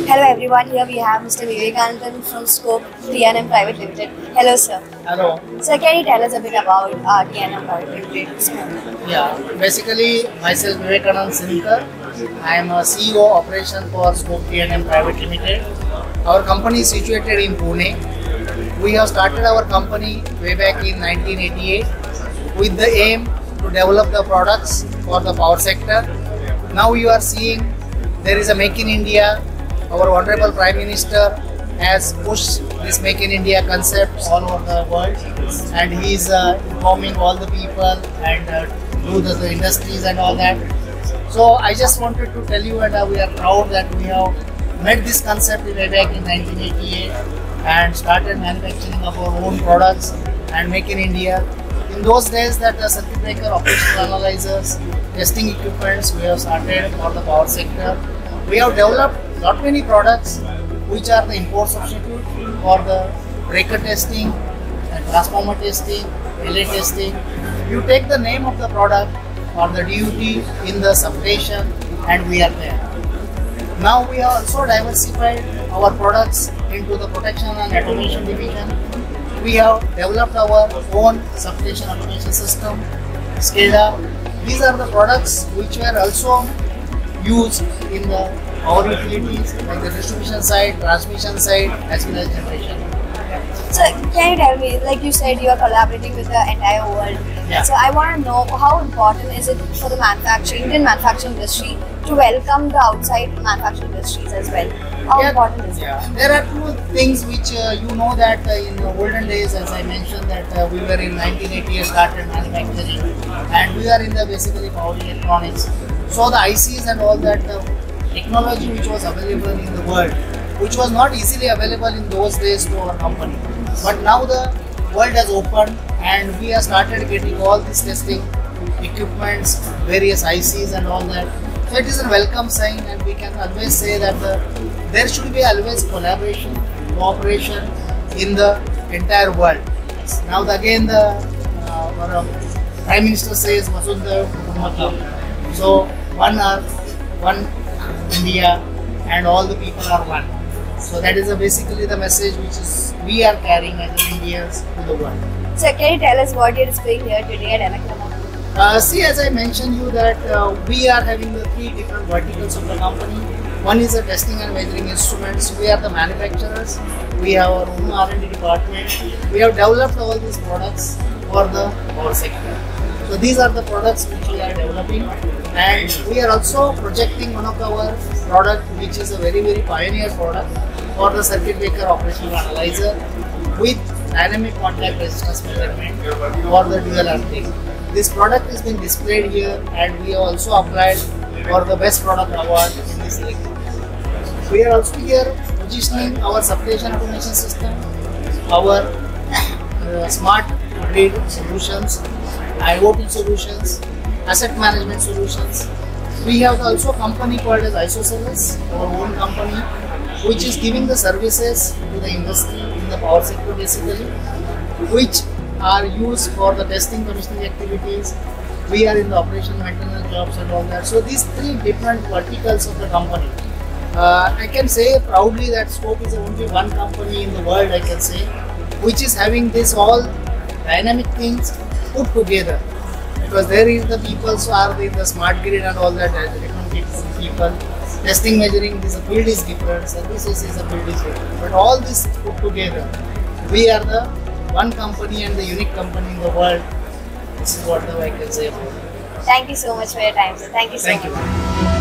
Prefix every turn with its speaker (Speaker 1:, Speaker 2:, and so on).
Speaker 1: Hello everyone, here we have Mr. Vivekanandan from Scope T&M Private Limited. Hello sir.
Speaker 2: Hello.
Speaker 1: Sir, can you tell us a bit about T&M Private Limited Scope?
Speaker 2: Yeah, basically myself Vivekanandan Sindkar. I am a CEO operation for Scope T&M Private Limited. Our company is situated in Pune. We have started our company way back in 1988 with the aim to develop the products for the power sector. Now you are seeing there is a Make in India. Our Honorable Prime Minister has pushed this Make in India concept all over the world, and he is informing all the people and do the industries and all that. So I just wanted to tell you, and we are proud that we have met this concept way back in 1988 and started manufacturing of our own products and Make in India. In those days, that the circuit breaker, operational analyzers, testing equipments we have started for the power sector. We have developed not many products which are the import substitute for the breaker testing and transformer testing, relay testing. You take the name of the product or the DUT in the substation and we are there. Now we have also diversified our products into the protection and automation division. We have developed our own substation automation system, SCADA. These are the products which were also used in the power utilities like the distribution side, transmission side as well as generation.
Speaker 1: So can you tell me, like you said, you are collaborating with the entire world.
Speaker 2: Yeah.
Speaker 1: So I want to know how important is it for the Indian manufacturing industry to welcome the outside manufacturing industries as well? How important is it?
Speaker 2: There are two things which you know that in the olden days, as I mentioned, that we were in 1988 started manufacturing, and we are in the basically power electronics. So the ICs and all that technology which was available in the world, which was not easily available in those days to our company. But now the world has opened and we have started getting all these testing equipments, various ICs and all that. So it is a welcome sign, and we can always say that there should be always collaboration, cooperation in the entire world. Now again our Prime Minister says Vasundhara Kutumbakam. So one Earth, one India, and all the people are one. So that is basically the message which is we are carrying as Indians to the world.
Speaker 1: So can you tell us what you're displaying here today at Anakrama?
Speaker 2: See, as I mentioned you that we are having the three different verticals of the company. One is the testing and measuring instruments. We are the manufacturers. We have our own R&D department. We have developed all these products for the power sector. So these are the products which we are developing, and we are also projecting one of our product which is a very pioneer product for the circuit breaker operational analyzer with dynamic contact resistance measurement for the dual earthing. This product is being displayed here, and we have also applied for the best product award in this electric. We are also here positioning our substation automation system, our smart grid solutions, IoT solutions, asset management solutions. We have also a company called as ISOCellus, our own company, which is giving the services to the industry in the power sector basically, which are used for the testing commissioning activities. We are in the operation maintenance jobs and all that. So these three different verticals of the company. I can say proudly that Scope is only one company in the world, I can say, which is having this all dynamic things put together, because there is the people who are in the smart grid and all that, different people. Testing, measuring, this field is different, services is a field is different. But all this put together, we are the one company and the unique company in the world. This is what I can say about it.
Speaker 1: Thank you so much for your time, sir. Thank you so much.
Speaker 2: Thank you.